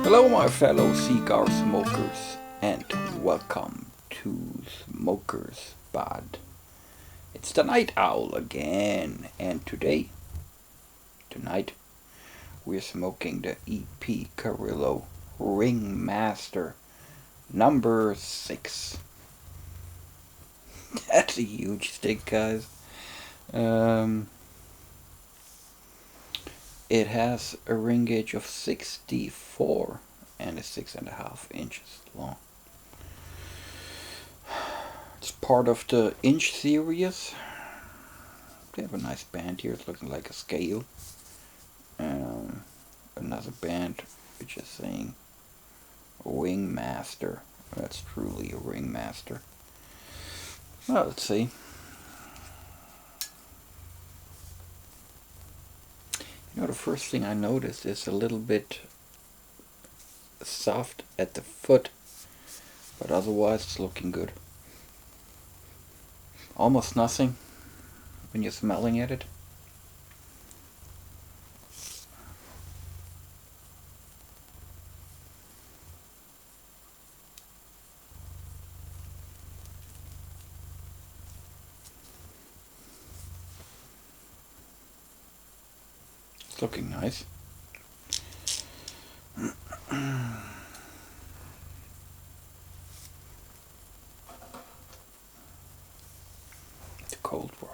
Hello, my fellow cigar smokers, and welcome to Smokers Pod. It's the Night Owl again, and tonight, we're smoking the EP Carrillo Ringmaster number 6. That's a huge stick, guys. It has a ring gauge of 64 and is 6.5 inches long. It's part of the inch series. They have a nice band here. It's looking like a scale. Another band which is saying Ringmaster. That's truly a Ringmaster. Well, let's see. You know, the first thing I noticed is a little bit soft at the foot, but otherwise it's looking good. Almost nothing when you're smelling at it. It's looking nice. The cold war.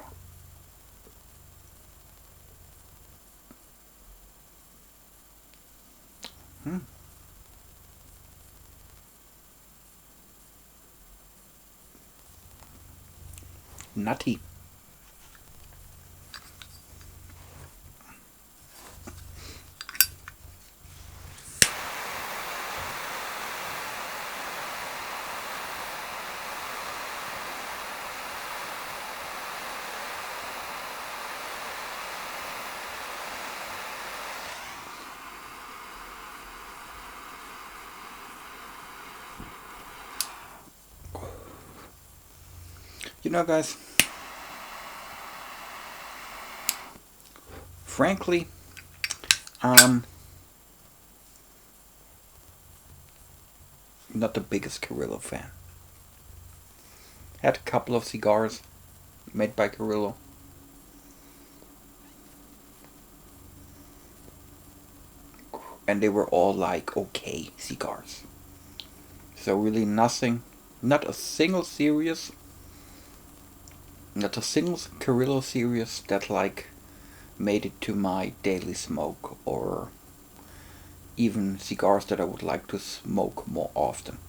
Nutty. You know, guys, frankly, not the biggest Carrillo fan. Had a couple of cigars made by Carrillo. And they were all like okay cigars. So really nothing, not a single Carrillo series that like made it to my daily smoke, or even cigars that I would like to smoke more often.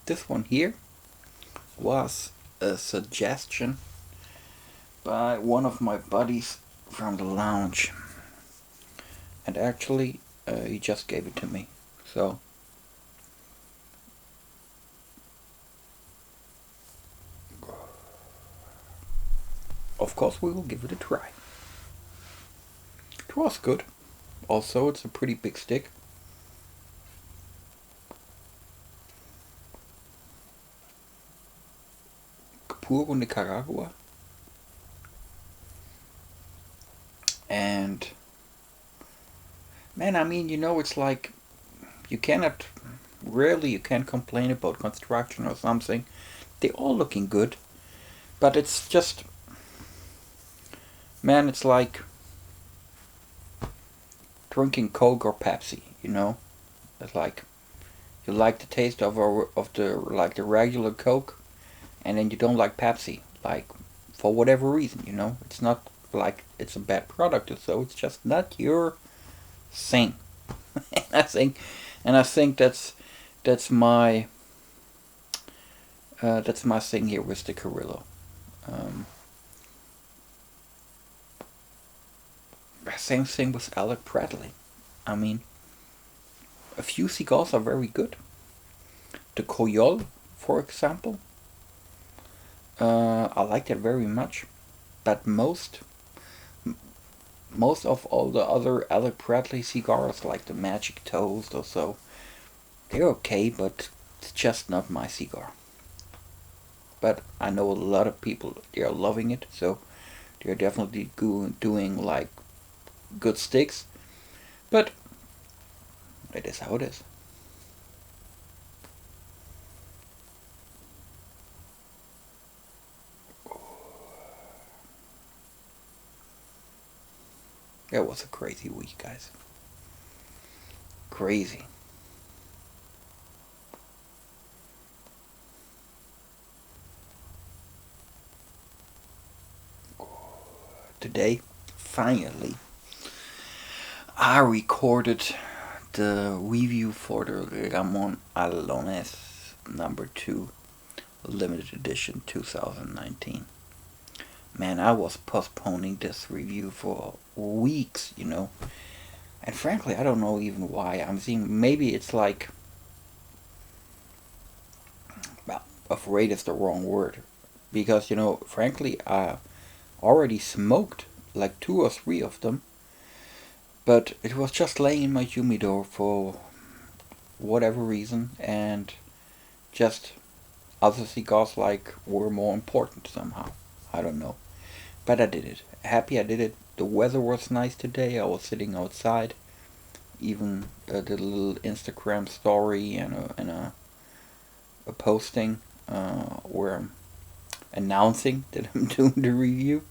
This one here was a suggestion by one of my buddies from the lounge, and actually he just gave it to me, so of course we will give it a try. It was good. Also, it's a pretty big stick. Puro Nicaragua. And man, I mean, you know, it's like you can't complain about construction or something. They're all looking good, but it's just, man, it's like drinking Coke or Pepsi, you know. It's like you like the taste of the regular Coke, and then you don't like Pepsi, like for whatever reason, you know. It's not like it's a bad product or so. It's just not your thing. and I think that's my thing here with the Carrillo. Same thing with Alec Bradley. I mean, a few cigars are very good. The Coyol, for example, I like that very much. But most of all the other Alec Bradley cigars, like the Magic Toast or so, they're okay, but it's just not my cigar. but I know a lot of people, they are loving it, so they're definitely doing like good sticks. But it is how it is. It was a crazy week, guys. Crazy. Today, finally, I recorded the review for the Ramon Alones number 2 limited edition 2019. Man, I was postponing this review for weeks, And frankly, I don't know even why. I'm seeing, maybe it's like, well, afraid is the wrong word. Because, frankly, I already smoked like 2 or 3 of them. But it was just laying in my humidor for whatever reason. And just other cigars like were more important somehow. I don't know. But I did it. Happy I did it. The weather was nice today. I was sitting outside. Even did a little Instagram story and a posting where I'm announcing that I'm doing the review.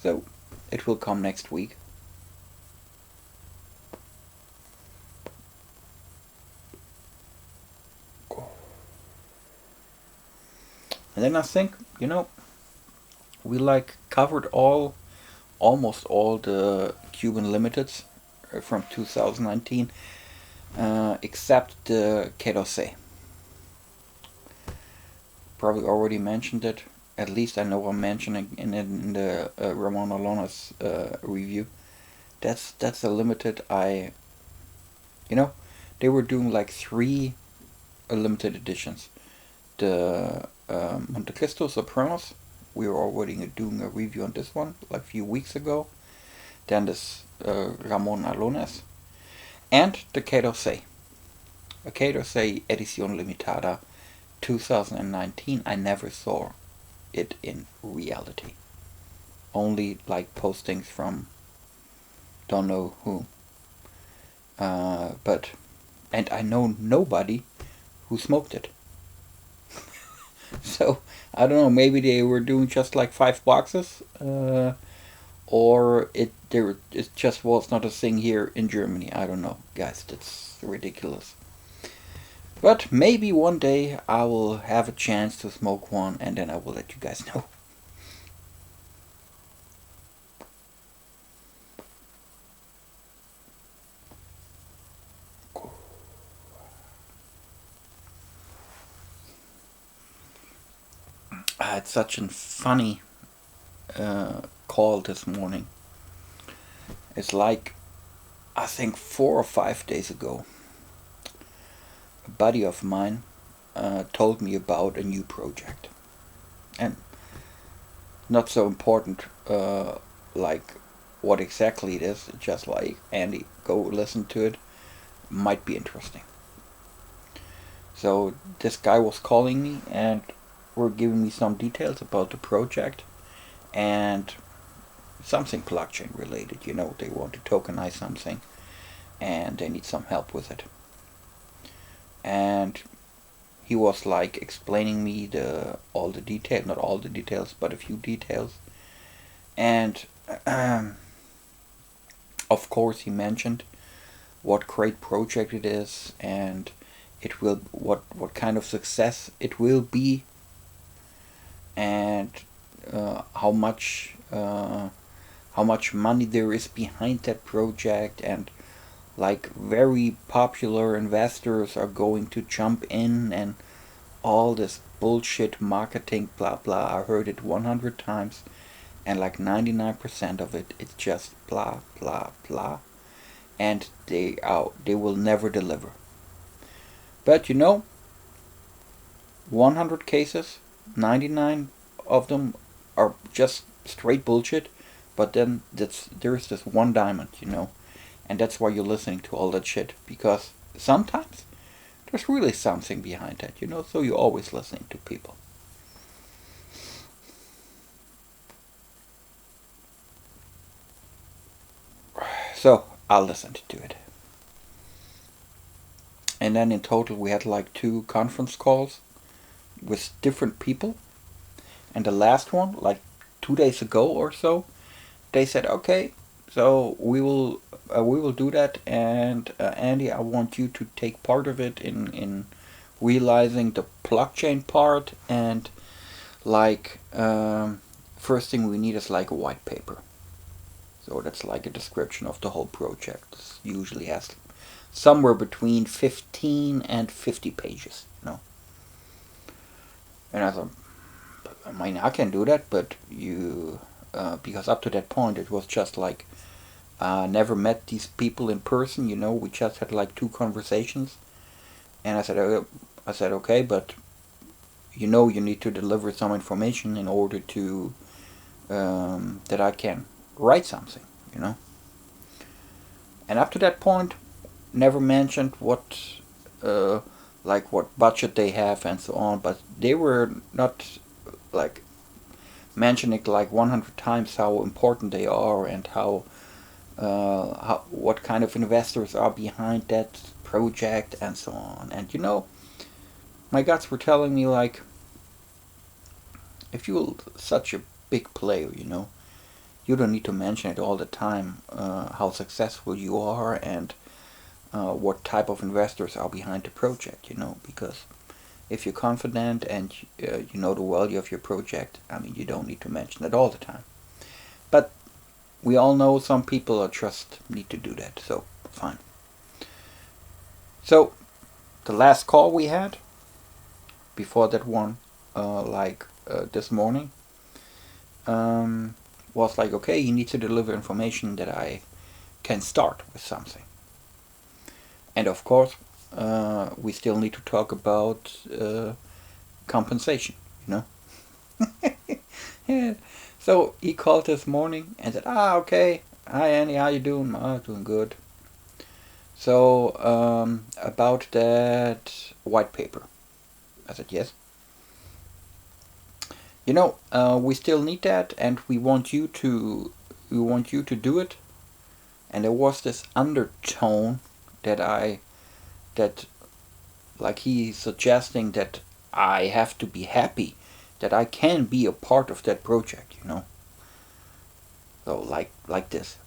So it will come next week. And then I think, we like covered almost all the Cuban limiteds from 2019, except the Querosé. Probably already mentioned it. At least I know I'm mentioning in the Ramon Alones review. That's a limited. They were doing like 3 limited editions. The Monte Cristo Sopranos. We were already doing a review on this one like a few weeks ago. Then this Ramon Alones. And the Querosé. A Querosé Edición Limitada 2019. I never saw it in reality. Only like postings from don't know who. And I know nobody who smoked it. So I don't know. Maybe they were doing just like 5 boxes, or it just was not a thing here in Germany. I don't know, guys. That's ridiculous. But maybe one day I will have a chance to smoke one, and then I will let you guys know. I had such a funny call this morning. It's like, I think 4 or 5 days ago, a buddy of mine told me about a new project. And not so important like what exactly it is, just like, Andy, go listen to it, might be interesting. So this guy was calling me and were giving me some details about the project and something blockchain related. They want to tokenize something and they need some help with it. And he was like explaining me all the details, not all the details, but a few details. And of course he mentioned what great project it is and it will what kind of success it will be, and how much money there is behind that project, and like very popular investors are going to jump in and all this bullshit marketing blah blah. I heard it 100 times and like 99% of it it's just blah blah blah, and they will never deliver. But 100 cases, 99 of them are just straight bullshit, but then there's this one diamond, and that's why you're listening to all that shit, because sometimes there's really something behind that, so you're always listening to people. So I listened to it. And then in total we had like 2 conference calls with different people. And the last one, like 2 days ago or so, they said, okay, so we will do that, and Andy, I want you to take part of it in realizing the blockchain part, and like first thing we need is like a white paper. So that's like a description of the whole project. This usually has somewhere between 15 and 50 pages, you know. And I thought, I mean, I can do that, but because up to that point it was just like, never met these people in person, you know. We just had like 2 conversations, and I said, okay, but you know, you need to deliver some information in order to that I can write something, you know. And up to that point, never mentioned uh, what budget they have and so on. But they were not like mentioning like 100 times how important they are, and what kind of investors are behind that project and so on. And you know, my guts were telling me like, if you're such a big player, you know, you don't need to mention it all the time, how successful you are, and what type of investors are behind the project, you know, because if you're confident and you know the value of your project, I mean, you don't need to mention it all the time. But we all know some people are just need to do that, so fine. So the last call we had before that one, this morning, was like, okay, you need to deliver information that I can start with something. And of course, we still need to talk about compensation, you know. Yeah. So he called this morning and said, okay, hi Annie, how you doing? Doing good. So, about that white paper. I said, yes. You know, we still need that, and we want you to do it. And there was this undertone that like he's suggesting that I have to be happy that I can be a part of that project, you know. So like this.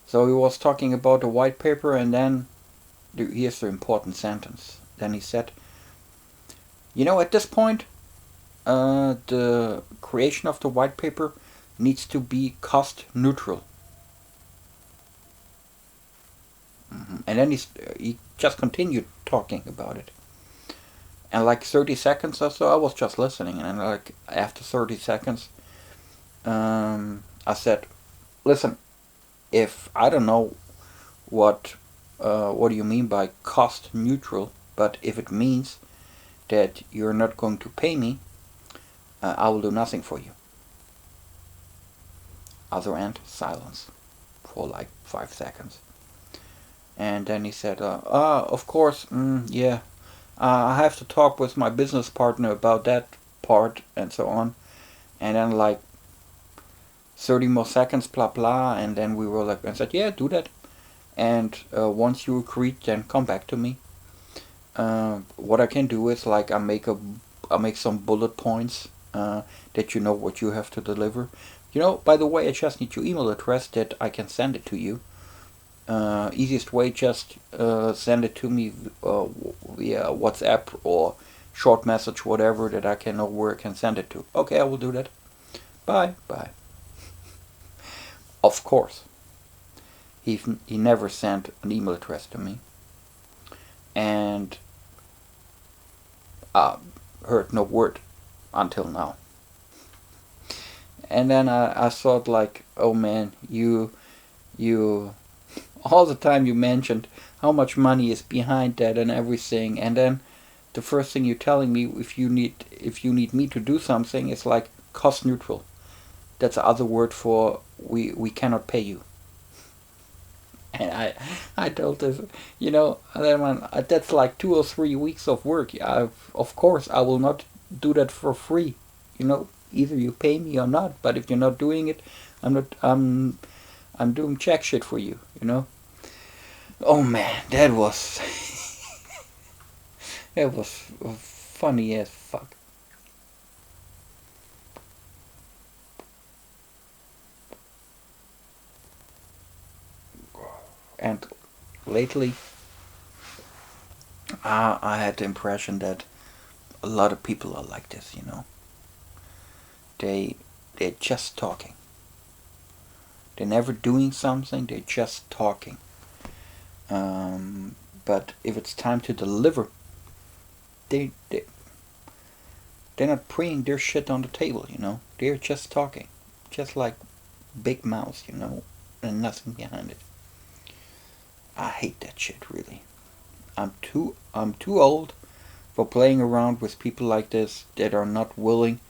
So he was talking about the white paper, and then here's the important sentence. Then he said, you know, at this point, the creation of the white paper needs to be cost neutral. And then he just continued talking about it. And like 30 seconds or so, I was just listening. And like after 30 seconds, I said, listen, if I don't know what do you mean by cost neutral, but if it means that you're not going to pay me, I will do nothing for you. Other end, silence for like 5 seconds. And then he said, of course, yeah, I have to talk with my business partner about that part and so on. And then like 30 more seconds, blah blah, and then we were like, and said, yeah, do that. And once you agree, then come back to me. What I can do is like I make some bullet points that you know what you have to deliver. You know, by the way, I just need your email address that I can send it to you. Easiest way, just send it to me via WhatsApp or short message, whatever, that I can know where I can send it to. Okay, I will do that. Bye, bye. Of course, he never sent an email address to me, and heard no word until now. And then I thought like, oh man, you all the time you mentioned how much money is behind that and everything, and then the first thing you're telling me, if you need me to do something, is like cost neutral. That's the other word for we cannot pay you. And I told this, you know, that's like 2 or 3 weeks of work. Of course, I will not do that for free. You know, either you pay me or not. But if you're not doing it, I'm not. I'm doing jack shit for you, you know? Oh man, that was it was funny as fuck. And lately, I had the impression that a lot of people are like this, you know. They they're just talking. They're never doing something. They're just talking. But if it's time to deliver, they they're not putting their shit on the table, you know. They're just talking, just like big mouths, you know, and nothing behind it. I hate that shit really. I'm too old for playing around with people like this that are not willing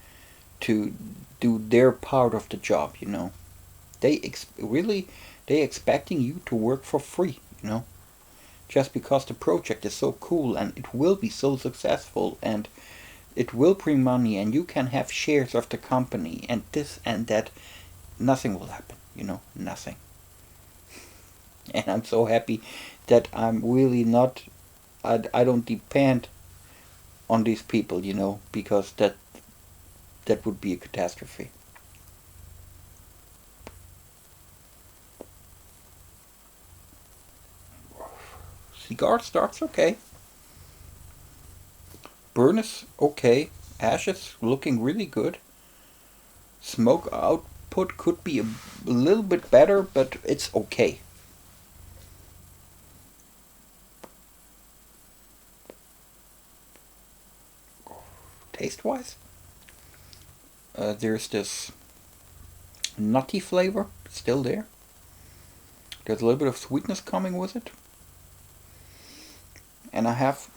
to do their part of the job, you know. Really they expecting you to work for free, you know, just because the project is so cool and it will be so successful and it will bring money and you can have shares of the company and this and that. Nothing will happen, you know, nothing. And I'm so happy that I'm really not. I don't depend on these people, you know, because that would be a catastrophe. Cigar starts okay. Burn is okay. Ashes looking really good. Smoke output could be a little bit better, but it's okay. Taste wise, there's this nutty flavor still there. There's a little bit of sweetness coming with it. And I have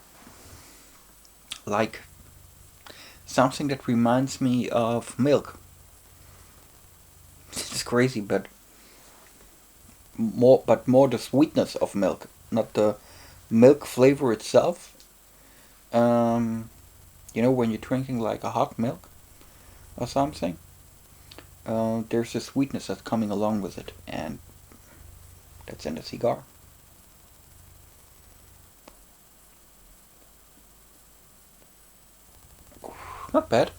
like something that reminds me of milk. It's crazy, but more the sweetness of milk, not the milk flavor itself. Um, you know, when you're drinking like a hot milk or something, there's a sweetness that's coming along with it, and that's in a cigar. Not bad.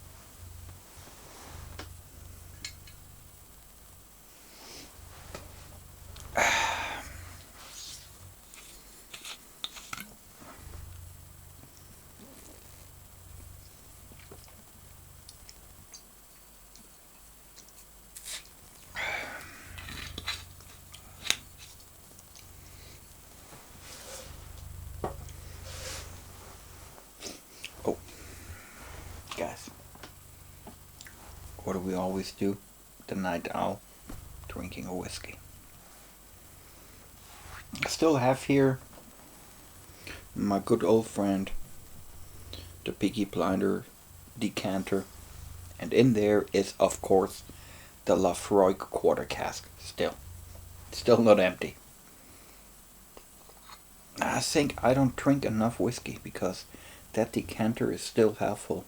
Oh, guys, what do we always do? The night owl, drinking a whiskey. I still have here my good old friend, the Peaky Blinder decanter, and in there is, of course, the Lafroy quarter cask. Still not empty. I think I don't drink enough whiskey because that decanter is still half full.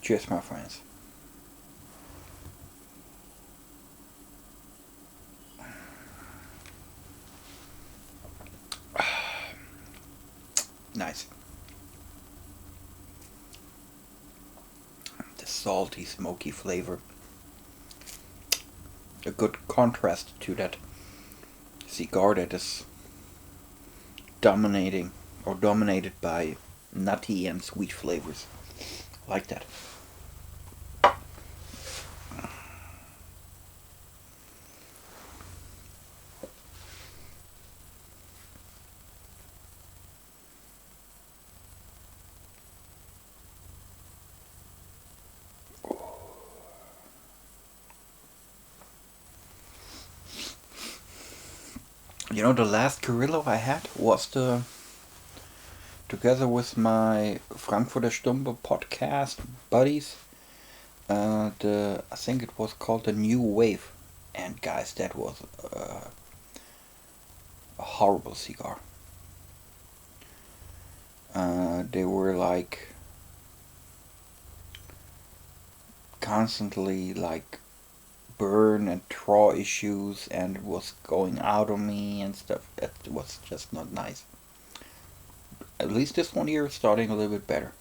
Cheers, my friends. Nice. The salty, smoky flavor. A good contrast to that cigar that is dominated by nutty and sweet flavors. Like that. You know, the last Carrillo I had was together with my Frankfurter Stumble podcast buddies. I think it was called the New Wave, and guys, that was a horrible cigar. They were like constantly like burn and draw issues, and it was going out on me and stuff. That was just not nice. At least this one here is starting a little bit better.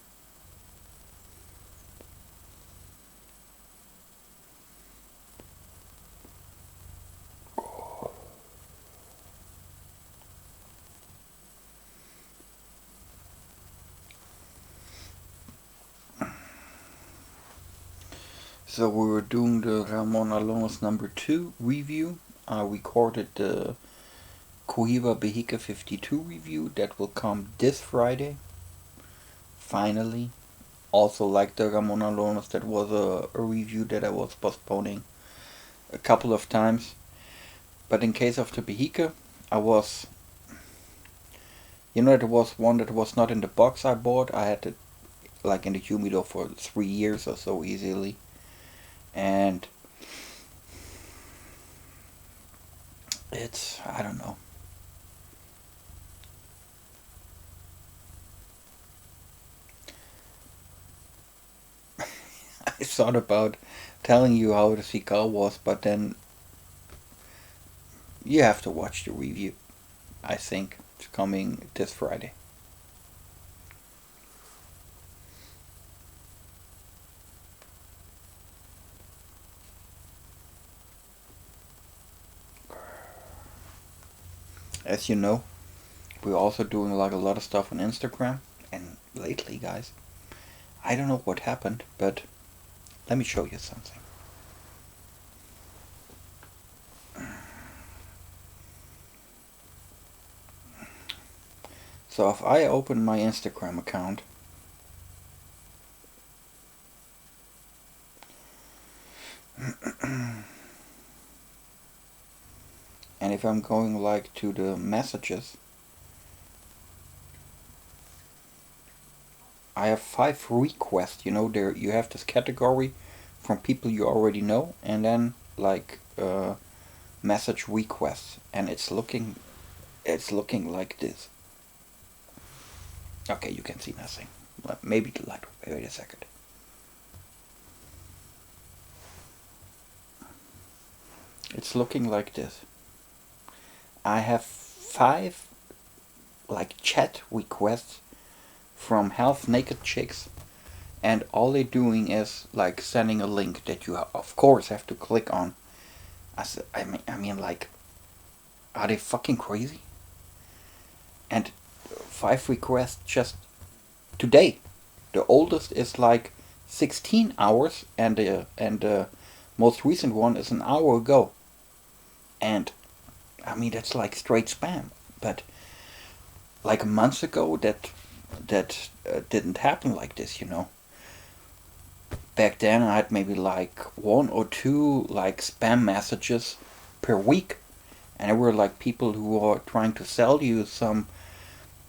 So we were doing the Ramon Alones number 2 review. I recorded the Cohiba Behica 52 review that will come this Friday. Finally. Also like the Ramon Alones, that was a review that I was postponing a couple of times. But in case of the Behica, I was... You know, there was one that was not in the box I bought. I had it like in the humidor for 3 years or so easily. And it's, I don't know. I thought about telling you how the cigar was, but then you have to watch the review. I think it's coming this Friday. As you know, we're also doing like a lot of stuff on Instagram. And lately, guys, I don't know what happened, but let me show you something. So if I open my Instagram account, and if I'm going like to the messages, I have 5 requests. You know, there you have this category from people you already know, and then like message requests, and it's looking like this. Okay, you can see nothing. Maybe the light. Wait a second. It's looking like this. I have 5 like chat requests from half naked chicks, and all they're doing is like sending a link that you of course have to click on. I mean, like, are they fucking crazy? And 5 requests just today. The oldest is like 16 hours, and the most recent one is an hour ago. And I mean, that's like straight spam. But like a month ago, that didn't happen like this, you know. Back then, I had maybe like 1 or 2 like spam messages per week, and there were like people who are trying to sell you some.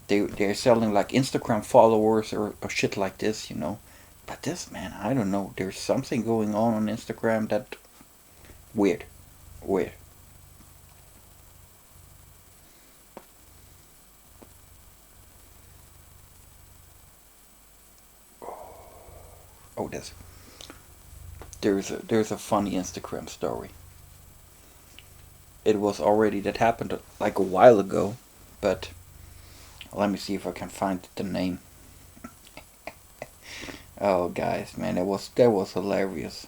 They're selling like Instagram followers or shit like this, you know. But this, man, I don't know. There's something going on Instagram that weird, weird. Oh, there's a funny Instagram story. It was already that happened like a while ago, but let me see if I can find the name. Oh, guys, man, that was hilarious.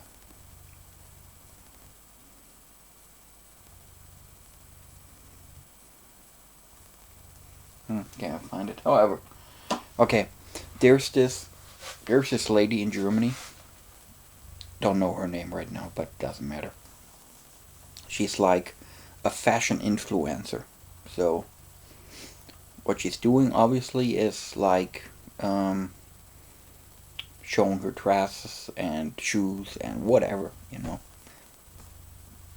Can't find it. However, okay, there's this there's this lady in Germany. Don't know her name right now, but doesn't matter. She's like a fashion influencer. So what she's doing obviously is like showing her dresses and shoes and whatever, you know.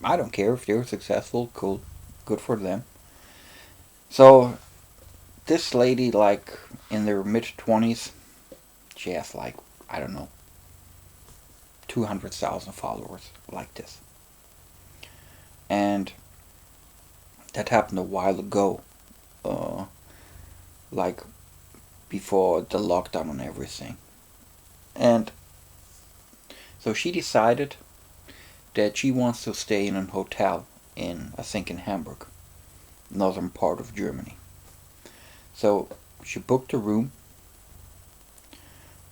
I don't care if they're successful, cool, good for them. So this lady, like in their mid 20s, she has like, I don't know, 200,000 followers like this. And that happened a while ago, like before the lockdown and everything. And so she decided that she wants to stay in a hotel in, I think, in Hamburg, northern part of Germany. So she booked a room,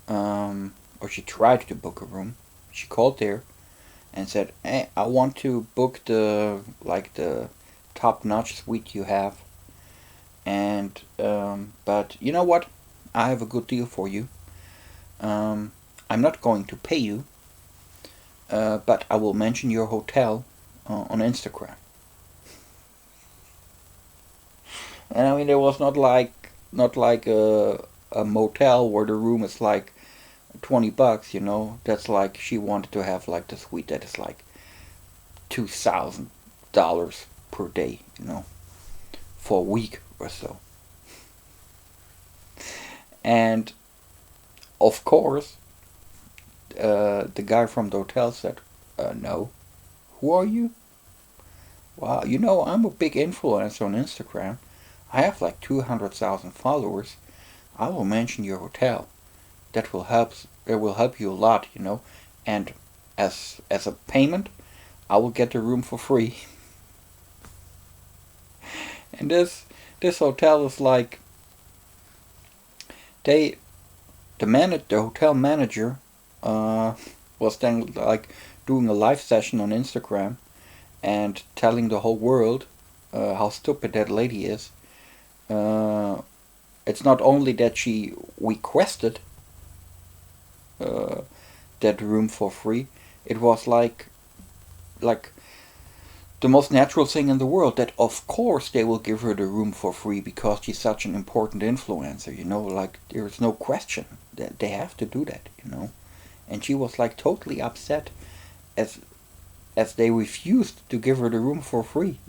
or she tried to book a room. She called there and said, "Hey, I want to book the top-notch suite you have, and but you know what? I have a good deal for you. I'm not going to pay you, but I will mention your hotel on Instagram." And I mean, it was not like a motel where the room is like $20. That's like she wanted to have like the suite that is like $2,000 per day. For a week or so. And of course, the guy from the hotel said, "No, who are you?" "Well, I'm a big influencer on Instagram. I have like 200,000 followers. I will mention your hotel. That will help. It will help you a lot, And as a payment, I will get the room for free." And this hotel is like the hotel manager was then like doing a live session on Instagram and telling the whole world how stupid that lady is. It's not only that she requested that room for free, it was like the most natural thing in the world that of course they will give her the room for free because she's such an important influencer, like there's no question that they have to do that, And she was like totally upset as they refused to give her the room for free,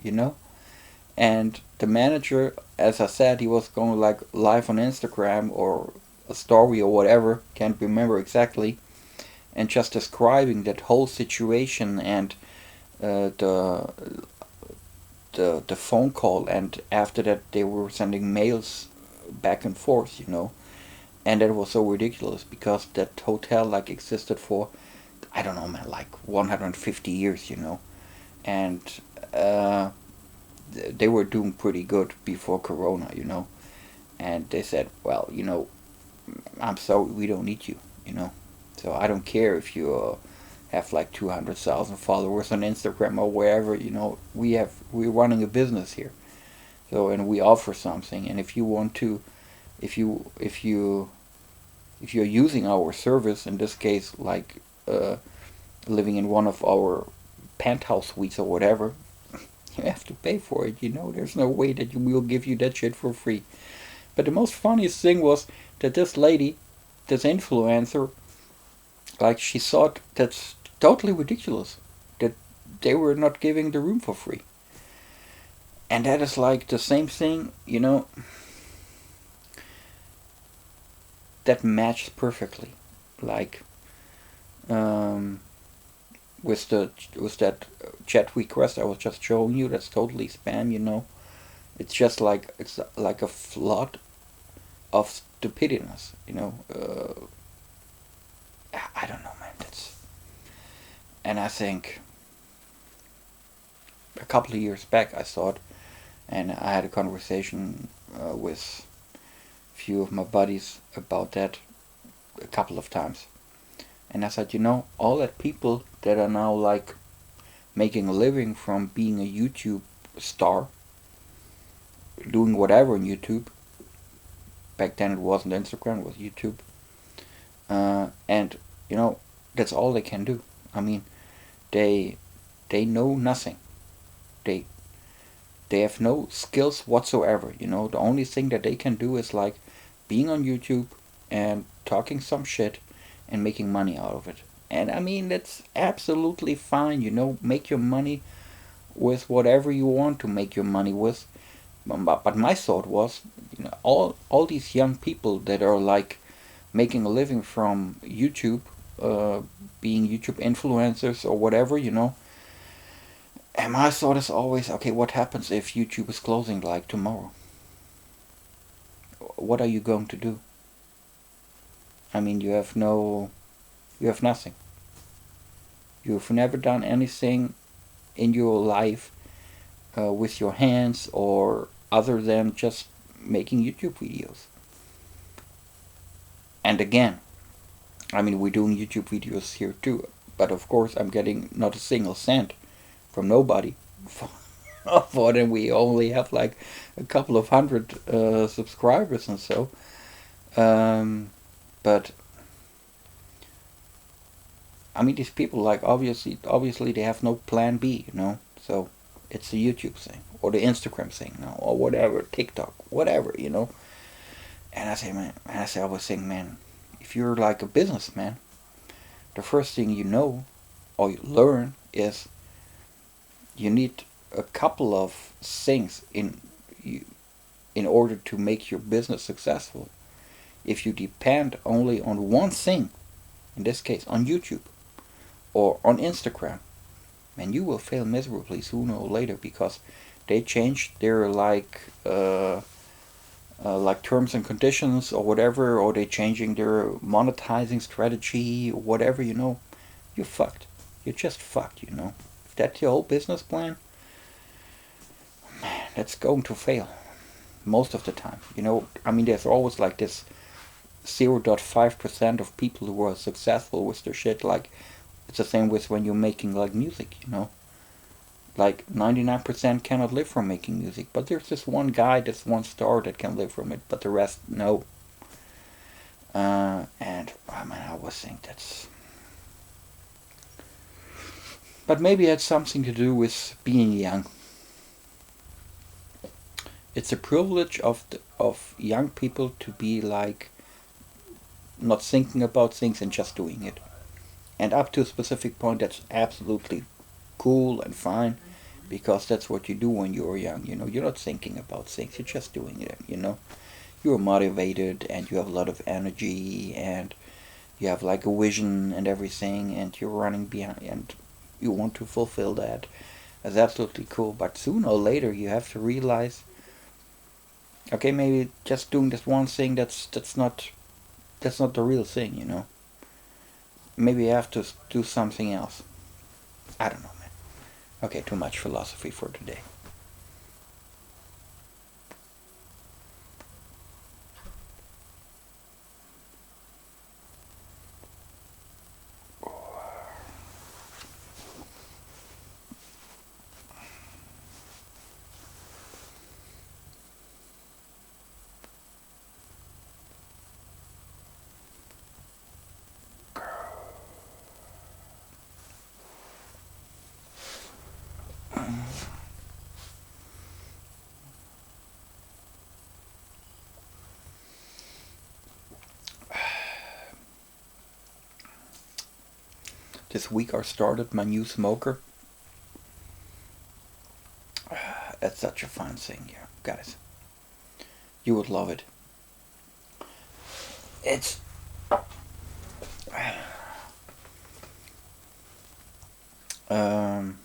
And the manager, as I said, he was going like live on Instagram or a story or whatever, can't remember exactly, and just describing that whole situation and the phone call, and after that they were sending mails back and forth, and that was so ridiculous because that hotel like existed for, I don't know, man, like 150 years, and they were doing pretty good before Corona, and they said, "Well, I'm sorry, we don't need you, So I don't care if you have like 200,000 followers on Instagram or wherever, we're running a business here. So, and we offer something, and if you want to, if you're using our service, in this case, like living in one of our penthouse suites or whatever, you have to pay for it, There's no way that we'll give you that shit for free." But the most funniest thing was that this lady, this influencer, like she thought that's totally ridiculous that they were not giving the room for free. And that is like the same thing, that matches perfectly. Like with that chat request I was just showing you, that's totally spam, It's just like it's like a flood of stupidness, I don't know, man. And I think a couple of years back I saw it, and I had a conversation with a few of my buddies about that a couple of times, and I said, all that people that are now like making a living from being a YouTube star, doing whatever on YouTube. Back then it wasn't Instagram, it was YouTube. And that's all they can do. I mean, they know nothing. They have no skills whatsoever. The only thing that they can do is like being on YouTube and talking some shit and making money out of it. And I mean, that's absolutely fine. Make your money with whatever you want to make your money with. But my thought was, all these young people that are like making a living from YouTube, being YouTube influencers or whatever, you know. And my thought is always, okay, what happens if YouTube is closing like tomorrow? What are you going to do? I mean, you have nothing. You've never done anything in your life with your hands or other than just making YouTube videos. And again, I mean, we're doing YouTube videos here too, but of course I'm getting not a single cent from nobody for them. We only have like a couple of hundred subscribers and so. But I mean, these people, like, obviously they have no plan B, you know. So it's the YouTube thing or the Instagram thing, you know, or whatever, TikTok, whatever, you know. And I say, man, I always think, man, if you're like a businessman, the first thing you know or you learn is you need a couple of things in order to make your business successful. If you depend only on one thing, in this case on YouTube or on Instagram, man, you will fail miserably sooner or later, because they changed their like terms and conditions or whatever, or they changing their monetizing strategy or whatever, you know. You're fucked. You're just fucked, you know. If that's your whole business plan, man, that's going to fail most of the time, you know. I mean, there's always like this 0.5% of people who are successful with their shit. Like, it's the same with when you're making like music, you know. Like 99% cannot live from making music, but there's this one guy, this one star that can live from it, but the rest no. And I mean, I always think that's. But maybe it had something to do with being young. It's a privilege of young people to be like not thinking about things and just doing it. And up to a specific point, that's absolutely cool and fine, because that's what you do when you're young. You know, you're not thinking about things; you're just doing it. You know, you're motivated and you have a lot of energy and you have like a vision and everything, and you're running behind and you want to fulfill that. That's absolutely cool. But sooner or later, you have to realize, okay, maybe just doing this one thing, that's not the real thing. You know, maybe you have to do something else. I don't know, man. Okay, too much philosophy for today. This week I started my new smoker. That's such a fun thing, yeah, guys. You would love it. It's um,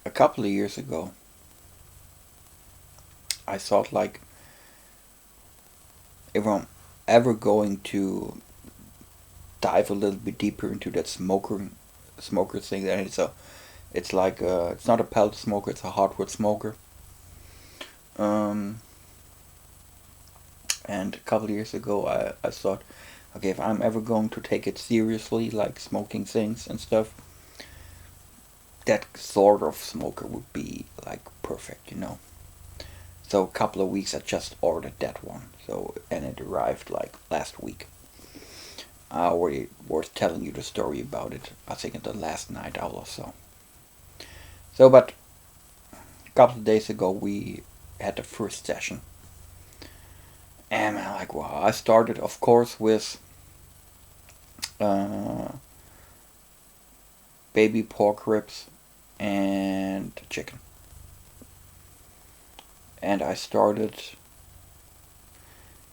a couple of years ago, I thought like, if I'm ever going to dive a little bit deeper into that smoker thing, then it's like it's not a pellet smoker, it's a hardwood smoker. Um, and a couple of years ago, I thought, okay, if I'm ever going to take it seriously, like smoking things and stuff, that sort of smoker would be like perfect, you know. So a couple of weeks I just ordered that one. So, and it arrived like last week. I already was telling you the story about it, I think, in the last night owl or so. So, but a couple of days ago we had the first session. And I'm like, wow, I started, of course, with uh, baby pork ribs and chicken. And I started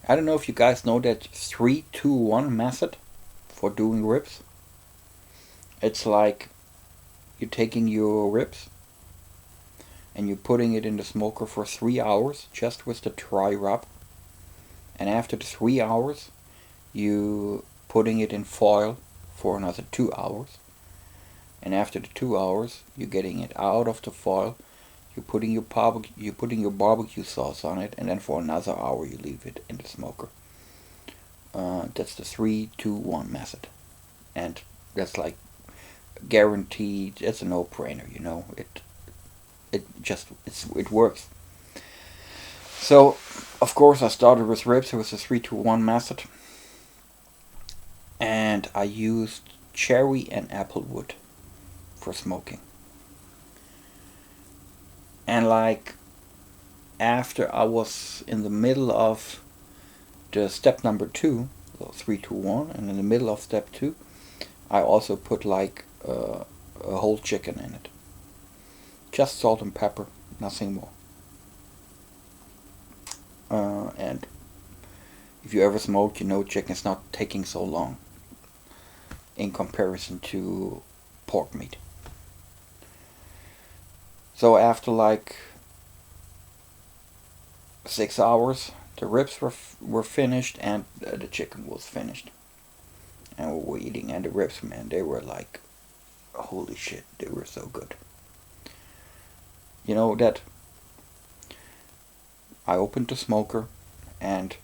I don't know if you guys know that 3-2-1 method for doing ribs. It's like you're taking your ribs and you're putting it in the smoker for 3 hours just with the dry rub. And after the 3 hours, you putting it in foil for another 2 hours. And after the 2 hours, you're getting it out of the foil. You're putting your barbecue sauce on it, and then for another hour you leave it in the smoker. That's the 3-2-1 method, and that's like guaranteed. It's a no-brainer, you know. It works. So, of course, I started with ribs. It was a 3-2-1 method, and I used cherry and apple wood for smoking. And like after I was in the middle of the step number 2, so 3-2-1, and in the middle of step 2, I also put like a whole chicken in it. Just salt and pepper, nothing more. And if you ever smoked, you know chicken's not taking so long in comparison to pork meat. So after like 6 hours, the ribs were finished and the chicken was finished. And we were eating, and the ribs, man, they were like, holy shit, they were so good. You know that I opened the smoker and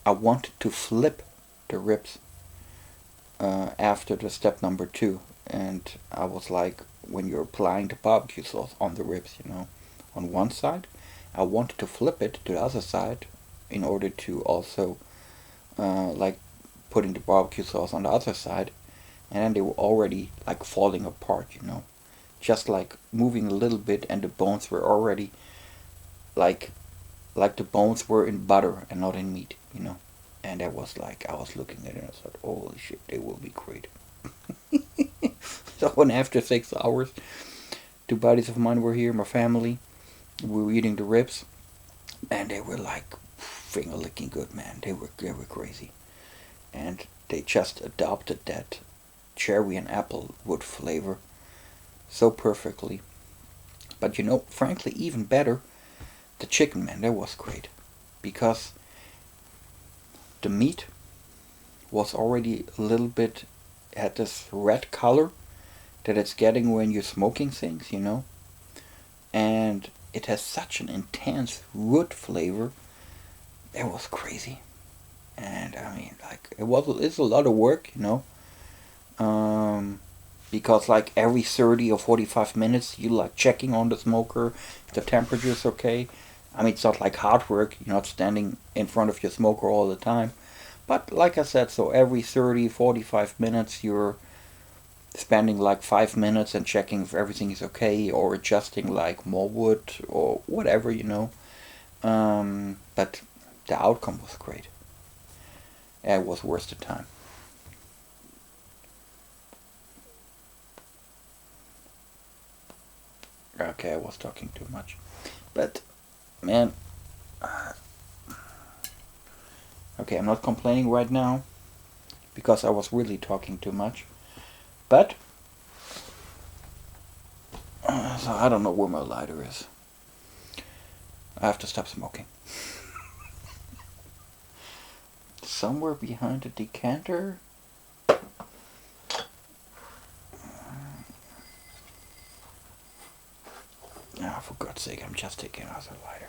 I wanted to flip the ribs after the step number 2. And I was like, when you're applying the barbecue sauce on the ribs, you know, on one side, I wanted to flip it to the other side in order to also like putting the barbecue sauce on the other side, and then they were already like falling apart, you know, just like moving a little bit, and the bones were already like the bones were in butter and not in meat, you know. And that was like, I was looking at it and I thought, holy shit, they will be great. So when after 6 hours, 2 buddies of mine were here, my family, we were eating the ribs, and they were like finger licking good, man. They were crazy, and they just adopted that cherry and apple wood flavor so perfectly. But you know, frankly, even better, the chicken, man, that was great, because the meat was already a little bit, had this red color that it's getting when you're smoking things, you know, and it has such an intense wood flavor. It was crazy, and I mean, like it's a lot of work, you know, because like every 30 or 45 minutes you like checking on the smoker if the temperature is okay. I mean, it's not like hard work. You're not standing in front of your smoker all the time, but like I said, so every 30, 45 minutes you're spending like 5 minutes and checking if everything is okay, or adjusting like more wood or whatever, you know. But the outcome was great. It was worth the time. Okay, I was talking too much, but man, okay, I'm not complaining right now because I was really talking too much, but so I don't know where my lighter is. I have to stop smoking. Somewhere behind the decanter. Ah, for God's sake, I'm just taking out the lighter.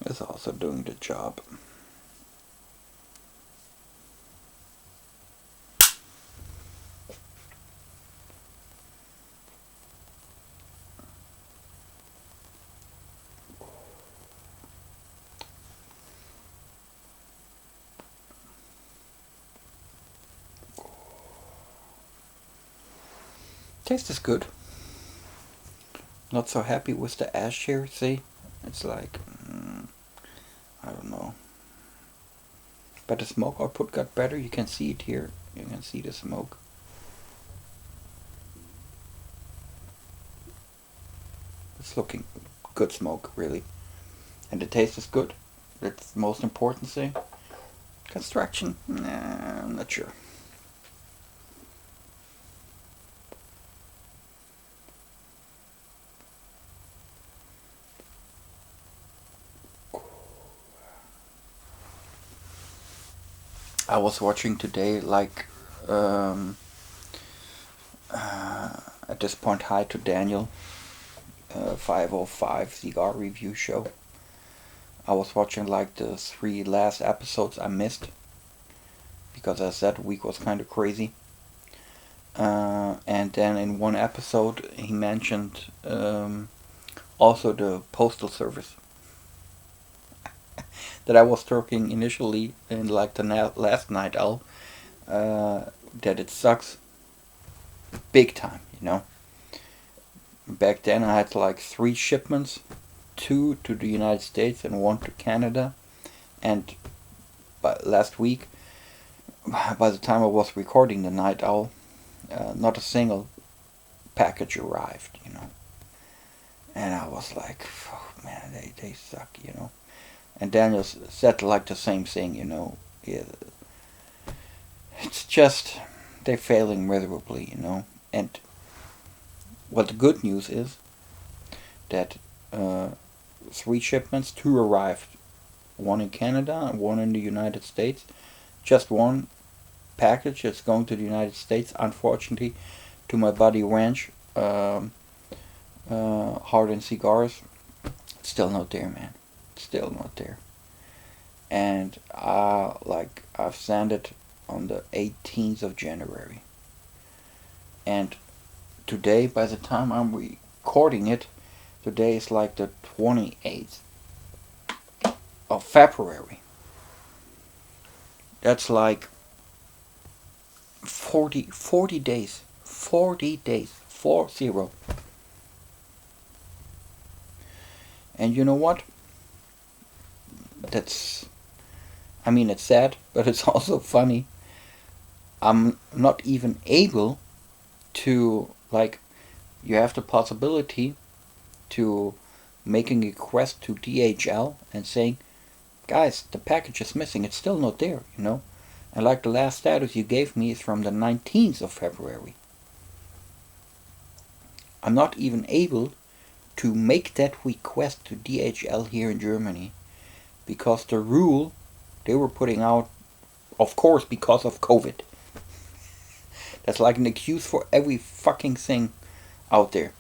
It's also doing the job. Taste is good. Not so happy with the ash here, see? It's like, I don't know. But the smoke output got better. You can see it here. You can see the smoke. It's looking good smoke, really. And the taste is good. That's the most important thing. Construction? Nah, I'm not sure. I was watching today, like, um, at this point, hi to Daniel, 505 Cigar review show. I was watching like the 3 last episodes I missed because as that week was kind of crazy. And then in one episode he mentioned also the postal service that I was talking initially in like the last night owl, that it sucks big time, you know. Back then I had like 3 shipments, 2 to the United States and 1 to Canada, and last week, by the time I was recording the night owl, not a single package arrived, you know. And I was like, oh man, they suck, you know. And Daniel said like the same thing, you know. Yeah, it's just they're failing miserably, you know. And what the good news is that 3 shipments, 2 arrived, 1 in Canada and 1 in the United States. Just 1 package that's going to the United States, unfortunately, to my buddy Ranch, Hard and Cigars. It's still not there, man. Still not there. And I've sent it on the 18th of January. And today, by the time I'm recording it, today is like the 28th of February. That's like 40 days. 40 days. 40. And you know what? I mean, it's sad, but it's also funny. I'm not even able to, like, you have the possibility to making a request to DHL and saying, guys, the package is missing. It's still not there, you know. And like the last status you gave me is from the 19th of February. I'm not even able to make that request to DHL here in Germany because the rule they were putting out, of course, because of COVID. That's like an excuse for every fucking thing out there.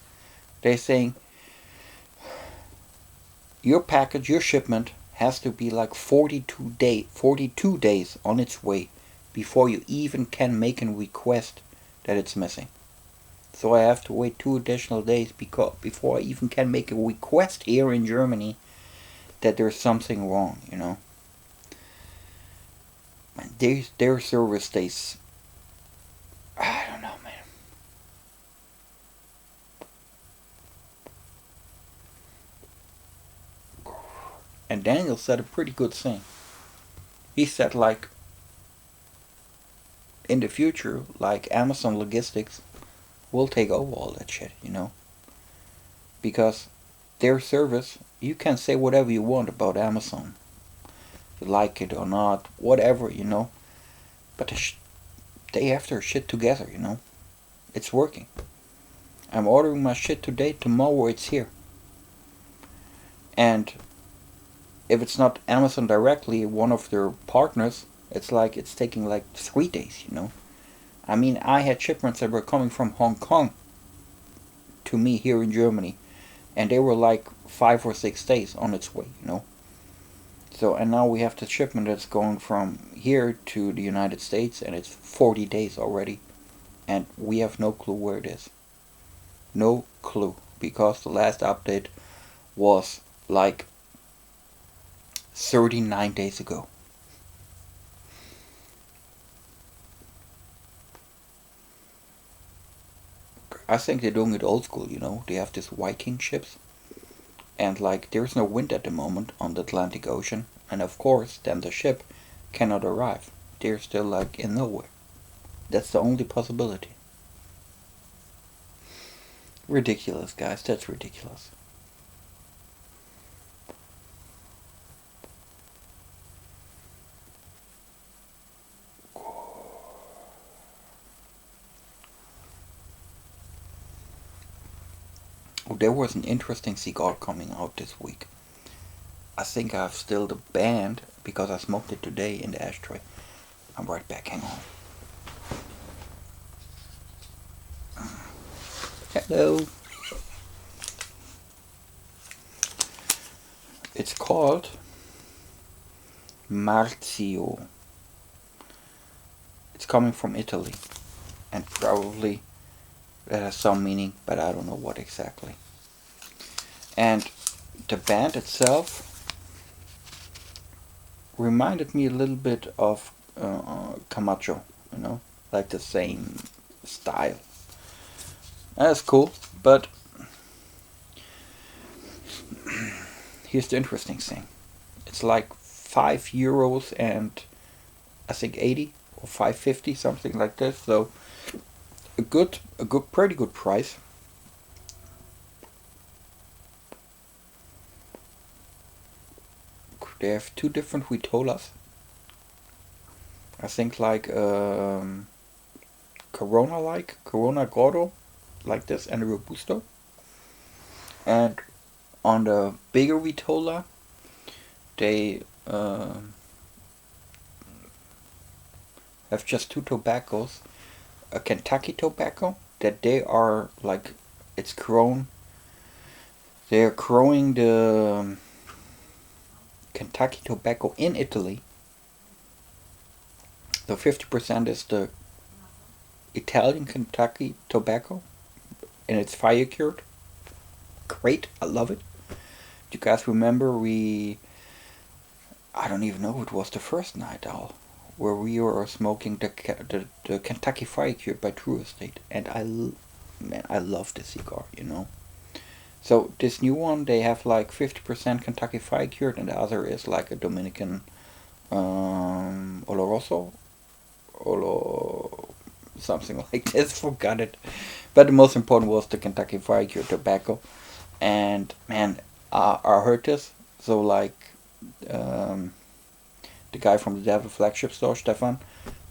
They're saying your package, your shipment has to be like 42 days on its way before you even can make a request that it's missing. So I have to wait 2 additional days before I even can make a request here in Germany that there's something wrong, you know. And their service stays, I don't know, man. And Daniel said a pretty good thing. He said, like, in the future, like Amazon Logistics will take over all that shit, you know. Because their service, you can say whatever you want about Amazon. If you like it or not, whatever, you know. But they have their shit together, you know. It's working. I'm ordering my shit today, tomorrow it's here. And if it's not Amazon directly, one of their partners, it's like it's taking like 3 days, you know. I mean, I had shipments that were coming from Hong Kong to me here in Germany, and they were like 5 or 6 days on its way, you know. So, and now we have the shipment that's going from here to the United States, and it's 40 days already, and we have no clue where it is. No clue, because the last update was like 39 days ago. I think they're doing it old school, you know. They have these Viking ships, and like there's no wind at the moment on the Atlantic Ocean, and of course then the ship cannot arrive. They're still like in nowhere. That's the only possibility. Ridiculous, guys. That's ridiculous. Oh, there was an interesting cigar coming out this week. I think I've still the band because I smoked it today in the ashtray. I'm right back. Hang on. Hello. It's called Marzio. It's coming from Italy, and probably that has some meaning, but I don't know what exactly. And the band itself reminded me a little bit of Camacho, you know, like the same style. That's cool, but here's the interesting thing. It's like €5 and I think 80 or 5.50, something like this. So pretty good price. They have two different Vitolas. I think like Corona Gordo, like this, and a Robusto. And on the bigger Vitola, they have just two tobaccos. A Kentucky tobacco that they are like, it's grown. They're growing the Kentucky tobacco in Italy. So 50% is the Italian Kentucky tobacco, and it's fire cured. Great, I love it. Do you guys remember I don't even know if it was the first night out where we were smoking the Kentucky Fire Cured by True Estate, and I love this cigar, you know. So this new one, they have like 50% Kentucky Fire Cured, and the other is like a Dominican Oloroso, something like this. Forgot it. But the most important was the Kentucky Fire Cured tobacco, and man, I heard this. So like, the guy from the Devil flagship store, Stefan,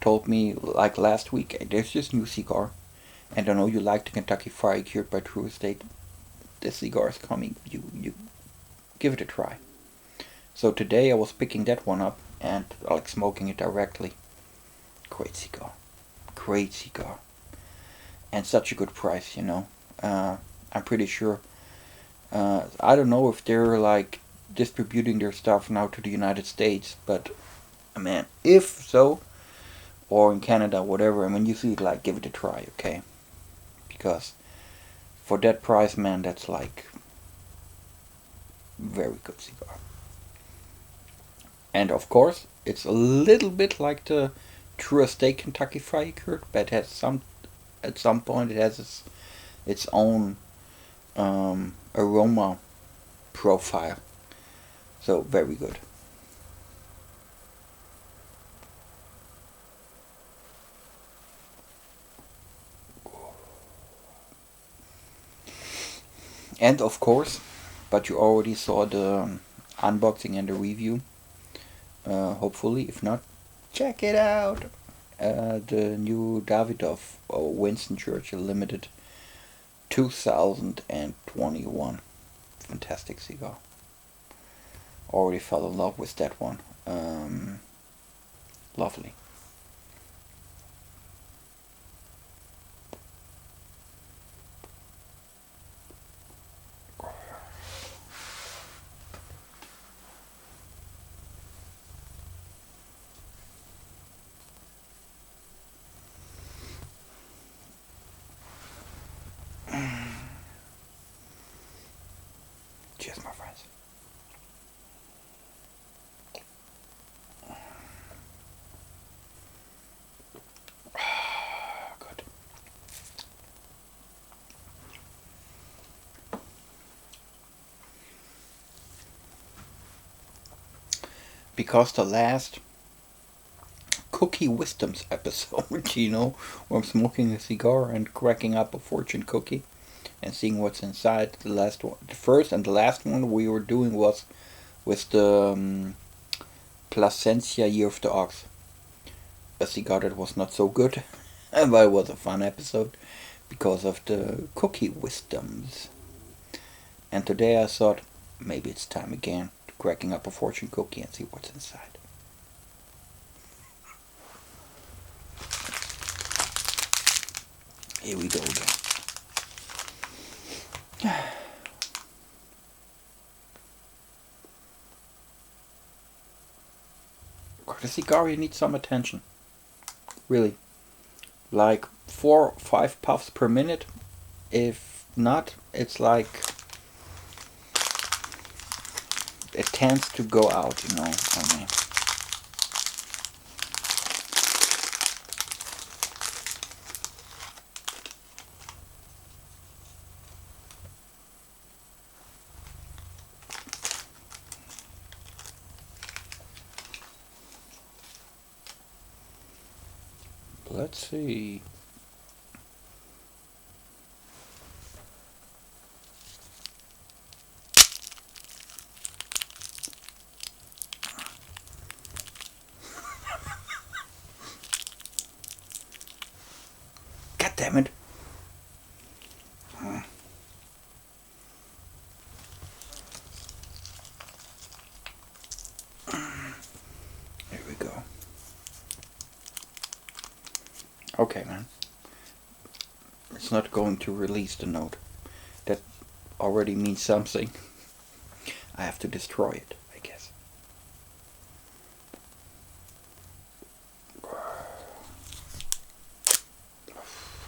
told me like last week, hey, there's this new cigar, and I know you like the Kentucky Fire Cured by True Estate. This cigar is coming. You give it a try. So today I was picking that one up and like smoking it directly. Great cigar, great cigar, and such a good price. You know, I'm pretty sure. I don't know if they're like distributing their stuff now to the United States, but man, if so, or in Canada, whatever, and when you see it, like, give it a try, okay? Because for that price, man, that's like very good cigar. And of course, it's a little bit like the True Estate Kentucky Fire Cured, but it has at some point it has its own aroma profile. So very good. And of course, but you already saw the unboxing and the review. Hopefully, if not, check it out. The new Davidoff Winston Churchill Limited 2021. Fantastic cigar. Already fell in love with that one. Lovely. Cheers, my friends. because the last cookie wisdoms episode, where I'm smoking a cigar and cracking up a fortune cookie and seeing what's inside. The last one, the first and the last one we were doing was with the Placencia Year of the Ox. A cigar that was not so good, but it was a fun episode because of the cookie wisdoms. And today I thought maybe it's time again to cracking up a fortune cookie and see what's inside. Here we go again. The cigar, you need some attention. Really. Like 4 or 5 puffs per minute. If not, it's like it tends to go out, on me. Let's see. God damn it. There we go. Okay, man. It's not going to release the note. That already means something. I have to destroy it, I guess.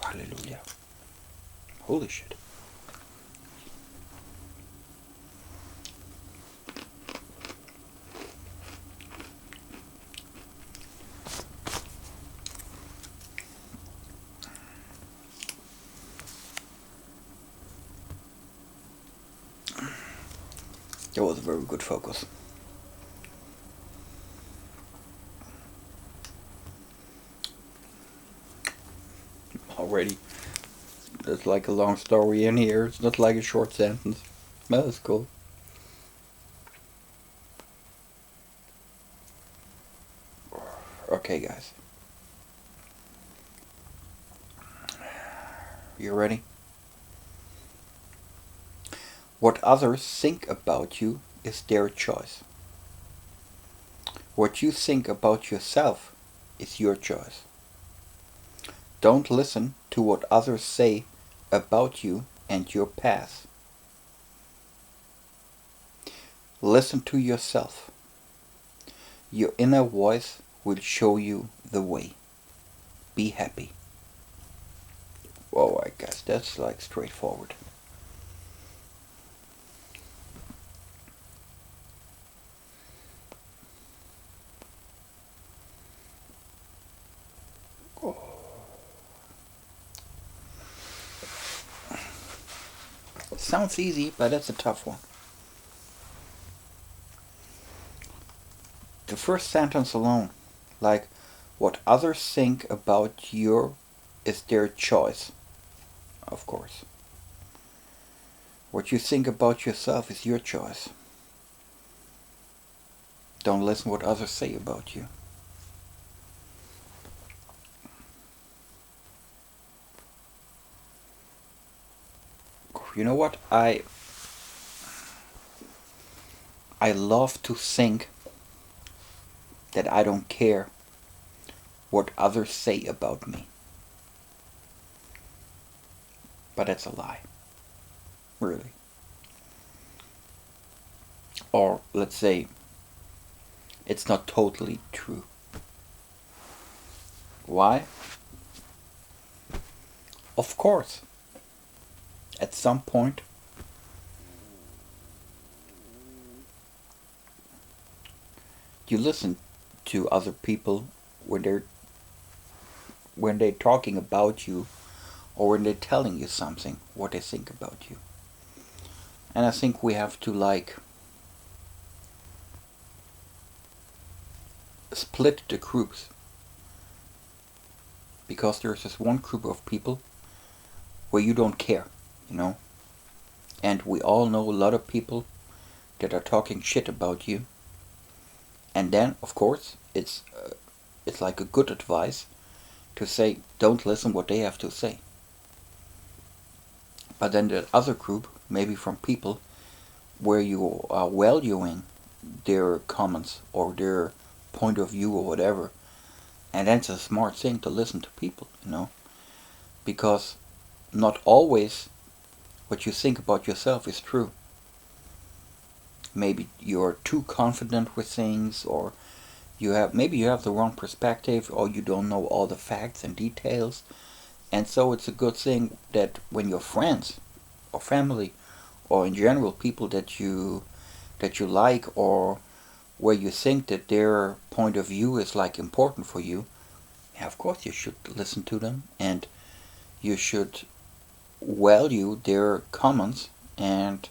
Hallelujah. Holy shit. That was a very good focus. Already, there's like a long story in here. It's not like a short sentence. Well, that's cool. Okay, guys. You ready? What others think about you is their choice. What you think about yourself is your choice. Don't listen to what others say about you and your path. Listen to yourself. Your inner voice will show you the way. Be happy. Whoa, I guess that's like straightforward. Sounds easy, but it's a tough one. The first sentence alone, like, what others think about you is their choice, of course. What you think about yourself is your choice. Don't listen what others say about you. You know what? I love to think that I don't care what others say about me. But that's a lie. Really. Or let's say it's not totally true. Why? Of course, at some point you listen to other people when they're talking about you, or when they're telling you something, what they think about you. And I think we have to split the groups, because there's this one group of people where you don't care, you know. And we all know a lot of people that are talking shit about you. And then, of course, it's like a good advice to say don't listen what they have to say. But then the other group, maybe from people where you are valuing their comments or their point of view or whatever, and that's a smart thing to listen to people, you know, because not always what you think about yourself is true. Maybe you're too confident with things, or maybe you have the wrong perspective, or you don't know all the facts and details. And so it's a good thing that when your friends or family, or in general people that you like, or where you think that their point of view is like important for you, yeah, of course you should listen to them, and you should value their comments, and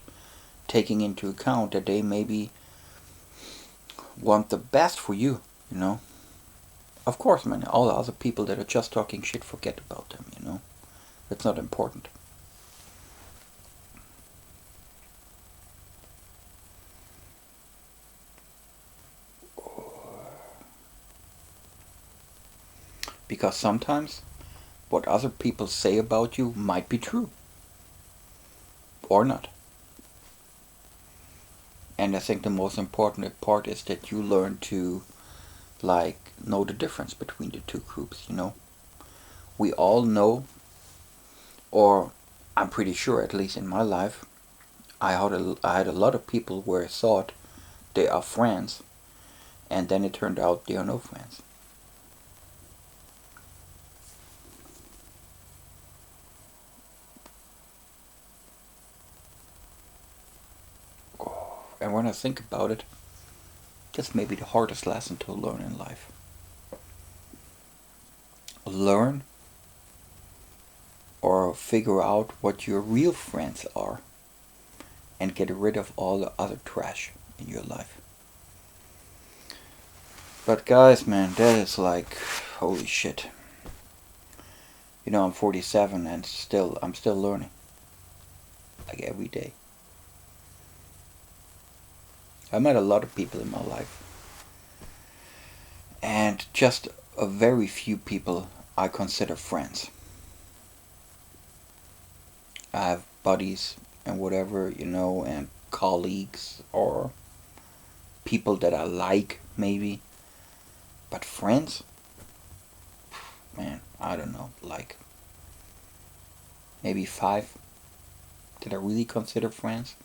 taking into account that they maybe want the best for you, you know. Of course, man, all the other people that are just talking shit, forget about them, you know. It's not important. Because sometimes what other people say about you might be true or not. And I think the most important part is that you learn to like know the difference between the two groups, you know. We all know, or I'm pretty sure, at least in my life, I had a lot of people where I thought they are friends, and then it turned out they are no friends. And when I think about it, that's maybe the hardest lesson to learn in life. Learn or figure out what your real friends are, and get rid of all the other trash in your life. But guys, man, that is like holy shit. You know, I'm 47 and I'm still learning. Like every day. I met a lot of people in my life. And just a very few people I consider friends. I have buddies and whatever, you know, and colleagues or people that I like, maybe. But friends? Man, I don't know. Like, maybe 5 that I really consider friends.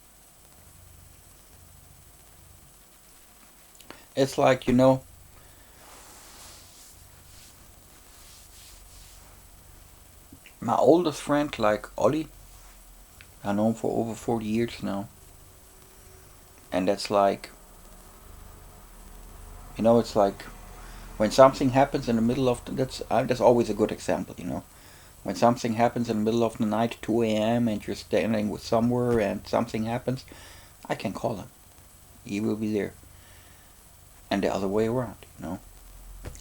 It's like, you know, my oldest friend, like Ollie, I know him for over 40 years now. And that's like, you know, it's like when something happens in the middle of that's always a good example, you know. When something happens in the middle of the night, 2 a.m., and you're standing with somewhere and something happens, I can call him. He will be there. And the other way around, you know.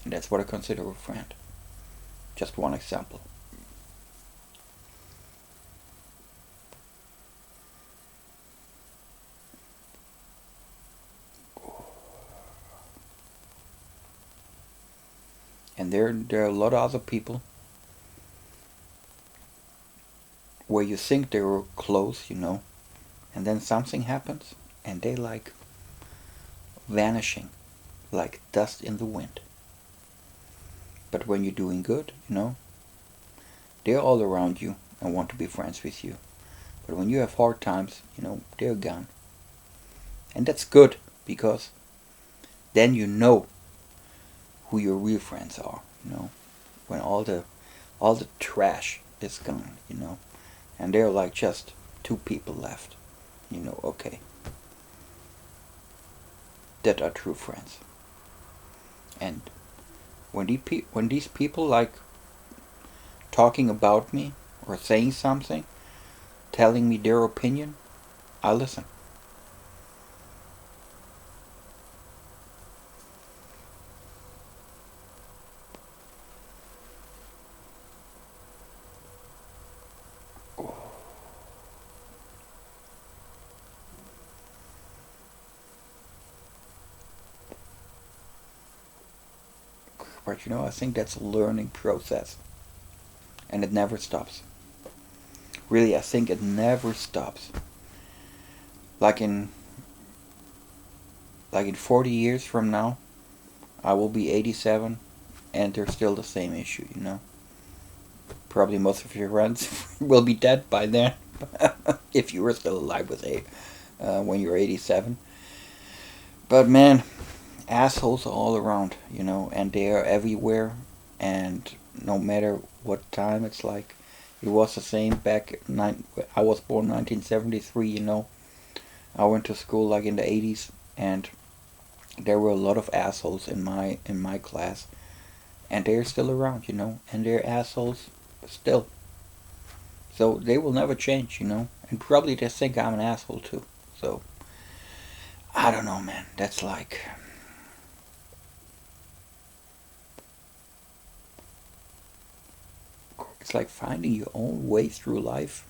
And that's what I consider a friend. Just one example. And there are a lot of other people where you think they were close, you know, and then something happens and they like vanishing like dust in the wind. But when you're doing good, you know, they're all around you and want to be friends with you. But when you have hard times, you know, they're gone. And that's good, because then you know who your real friends are, you know, when all the trash is gone, you know, and there are like just 2 people left, you know, okay, that are true friends. And when these people like talking about me or saying something, telling me their opinion, I listen. But I think that's a learning process, and it never stops. Really, I think it never stops. Like in like in 40 years from now, I will be 87, and there's still the same issue. Probably most of your friends will be dead by then, if you were still alive when you're 87. But man, assholes are all around, and they are everywhere. And no matter what time it's like, it was the same back. I was born 1973. I went to school like in the 80s, and there were a lot of assholes in my class, and they're still around, and they're assholes still. So they will never change, and probably they think I'm an asshole too. So I don't know, man. That's like, it's like finding your own way through life.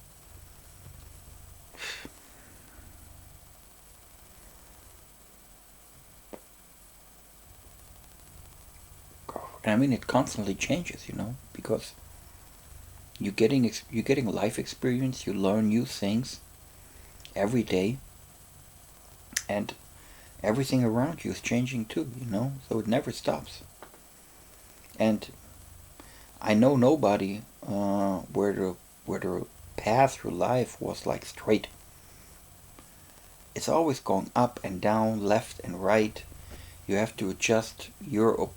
And I mean, it constantly changes, because you're getting life experience. You learn new things every day, and everything around you is changing too. So it never stops. And I know nobody where the path through life was like straight. It's always going up and down, left and right. You have to adjust your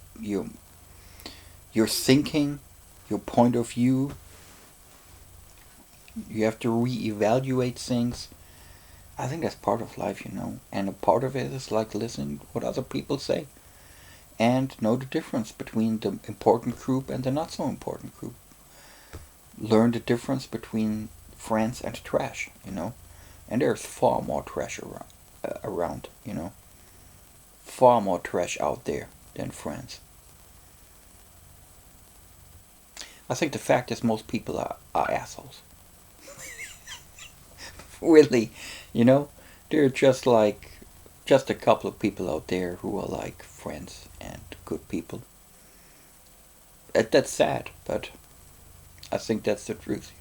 thinking, your point of view. You have to reevaluate things. I think that's part of life, and a part of it is like listening what other people say and know the difference between the important group and the not so important group. Learn the difference between friends and trash, and there's far more trash around, far more trash out there than friends. I think the fact is most people are assholes. Really, you know, they're just a couple of people out there who are like friends and good people. That's sad, but I think that's the truth.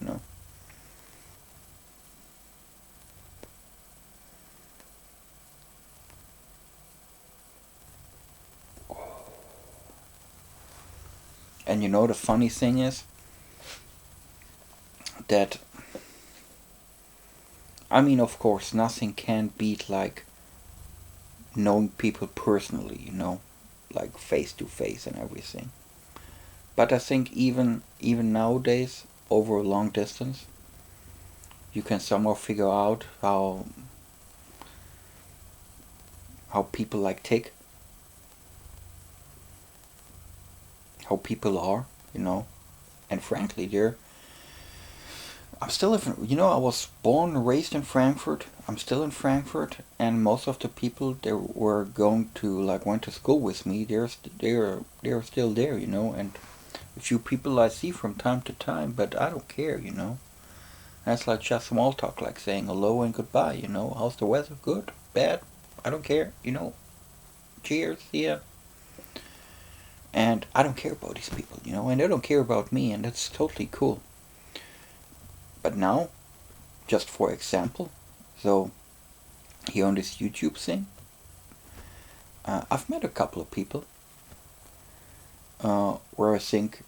And the funny thing is that, I mean, of course, nothing can beat like knowing people personally, like face to face and everything. But I think even nowadays, over a long distance, you can somehow figure out how people like tick, how people are. And frankly, I'm still I was born and raised in Frankfurt. I'm still in Frankfurt, and most of the people that were going to like went to school with me, they're still there. And a few people I see from time to time, but I don't care. That's like just small talk, like saying hello and goodbye. How's the weather? Good? Bad? I don't care. Cheers, see ya. And I don't care about these people, and they don't care about me, and that's totally cool. But now, just for example, so here on this YouTube thing, I've met a couple of people where I think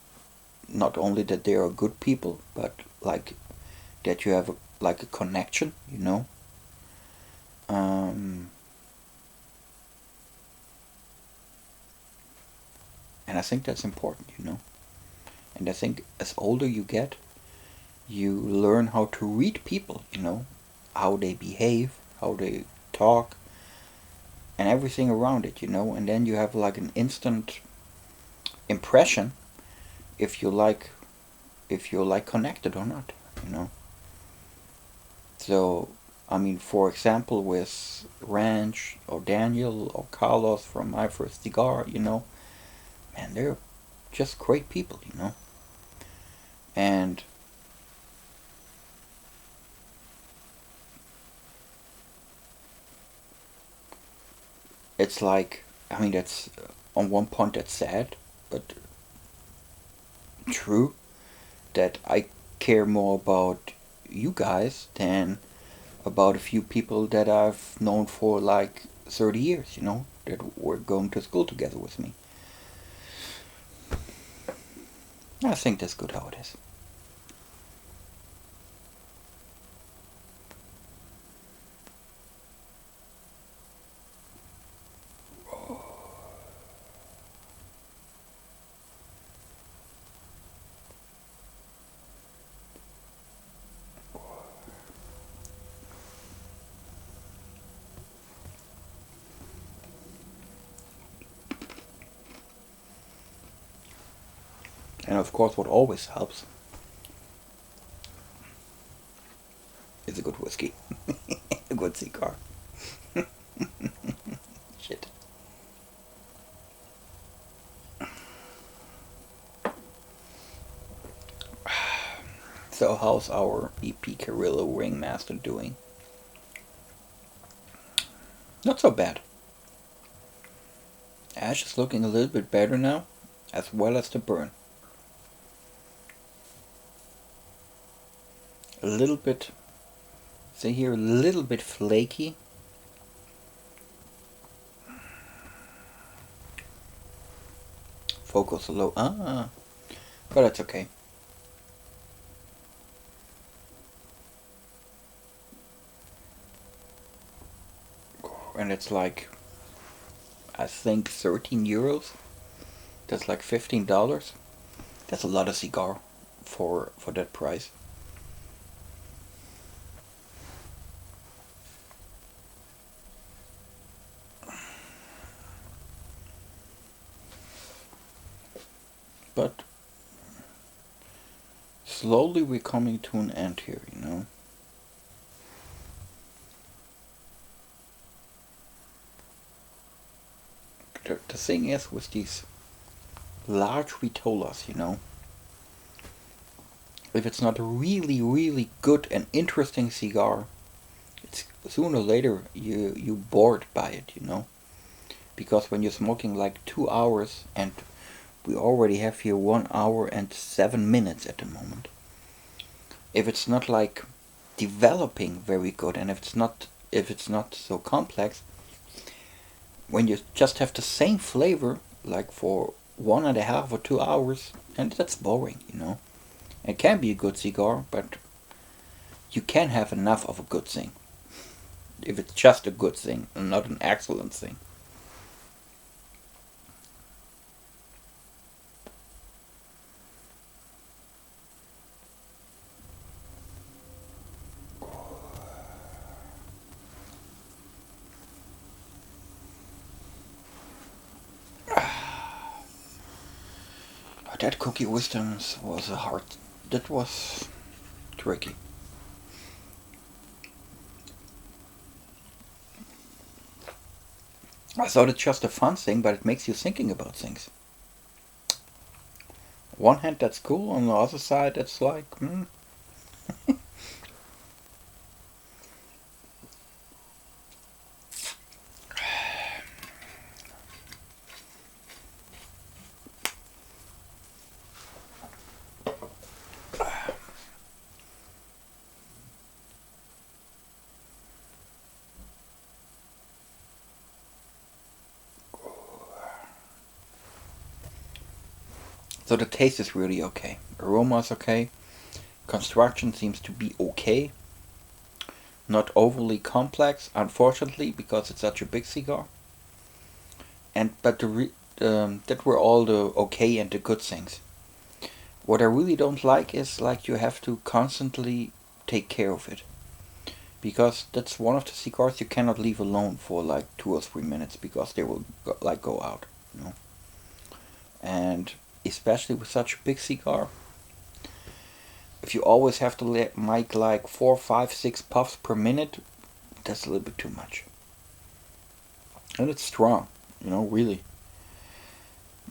not only that they are good people, but like that you have like a connection. Um, and I think that's important. And I think as older you get, you learn how to read people, how they behave, how they talk, and everything around it. And then you have like an instant impression if you're like connected or not. So I mean, for example, with Ranch or Daniel or Carlos from my first cigar, man, they're just great people. And it's like, I mean, that's on one point that's sad, but true that I care more about you guys than about a few people that I've known for like 30 years, that were going to school together with me. I think that's good how it is. And of course, what always helps is a good whiskey, a good cigar. Shit. So, how's our EP Carrillo Ringmaster doing? Not so bad. Ash is looking a little bit better now, as well as the burn. A little bit, see here, a little bit flaky. Focus low, but that's okay. And it's like, I think 13 euros. That's like $15. That's a lot of cigar for that price. But slowly we're coming to an end here, The thing is with these large vitolas, if it's not a really, really good and interesting cigar, it's sooner or later you bored by it, because when you're smoking like 2 hours, and we already have here 1 hour and 7 minutes at the moment, if it's not like developing very good, and if it's not so complex, when you just have the same flavor like for 1.5 or 2 hours, and that's boring, It can be a good cigar, but you can have enough of a good thing if it's just a good thing and not an excellent thing. That cookie wisdom was that was tricky. I thought it's just a fun thing, but it makes you thinking about things. One hand, that's cool. On the other side, it's like, So the taste is really okay. Aroma is okay. Construction seems to be okay. Not overly complex, unfortunately, because it's such a big cigar. But that were all the okay and the good things. What I really don't like is like you have to constantly take care of it, because that's one of the cigars you cannot leave alone for like 2 or 3 minutes, because they will go out, And especially with such a big cigar, if you always have to make like 4, 5, 6 puffs per minute, that's a little bit too much. And it's strong, really.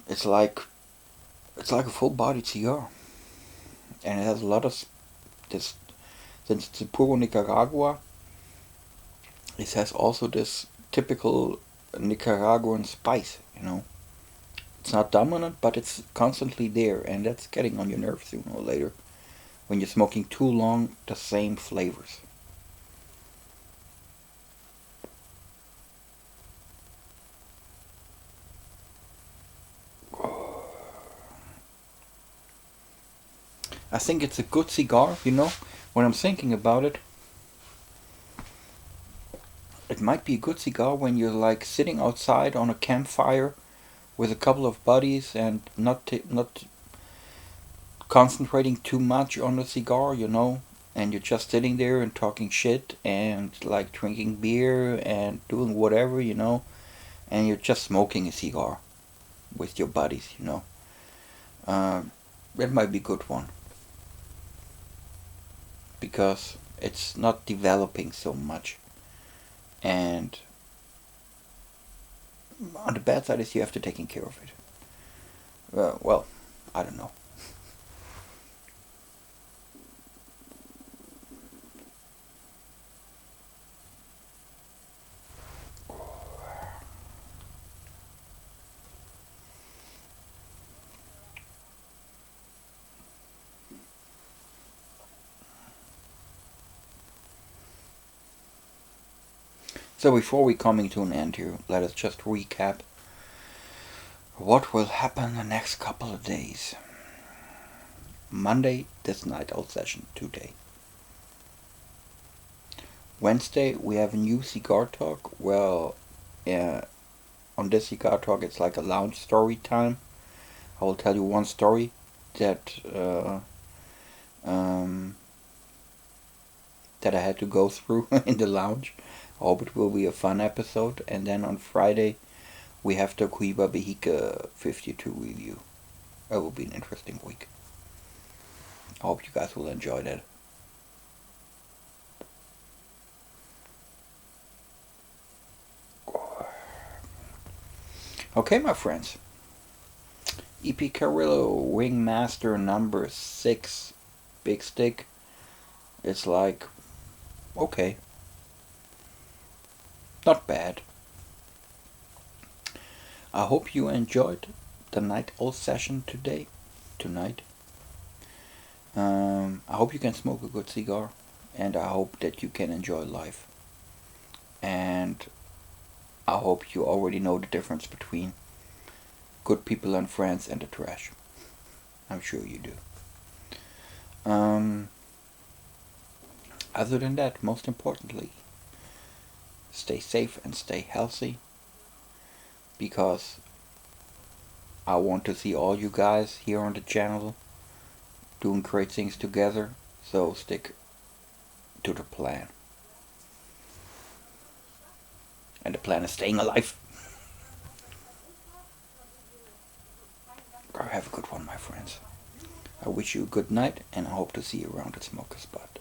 It's like a full-bodied cigar, and it has a lot of this. Since it's a puro Nicaragua, it has also this typical Nicaraguan spice. It's not dominant, but it's constantly there, and that's getting on your nerves sooner or later when you're smoking too long the same flavors. I think it's a good cigar, you know. When I'm thinking about it, it might be a good cigar when you're like sitting outside on a campfire with a couple of buddies and not concentrating too much on the cigar, you know, and you're just sitting there and talking shit and like drinking beer and doing whatever, you know, and you're just smoking a cigar with your buddies, you know. Uh, that might be a good one because it's not developing so much. And on the bad side is you have to taking care of it. Well, I don't know. So before we coming to an end here, let us just recap what will happen the next couple of days. Monday, this night out session today. Wednesday, we have a new cigar talk. Well, on this cigar talk, it's like a lounge story time. I will tell you one story that um, that I had to go through in the lounge. I hope it will be a fun episode. And then on Friday, we have the Cuiba Vehica 52 review. That will be an interesting week. I hope you guys will enjoy that. Okay, my friends. EP Carrillo Ringmaster number 6 Big Stick. It's like, okay. Not bad. I hope you enjoyed the night owl session tonight. I hope you can smoke a good cigar, and I hope that you can enjoy life. And I hope you already know the difference between good people and friends and the trash. I'm sure you do. Other than that, most importantly, stay safe and stay healthy, because I want to see all you guys here on the channel doing great things together, so stick to the plan. And the plan is staying alive. Have a good one, my friends. I wish you a good night, and I hope to see you around the smoker spot.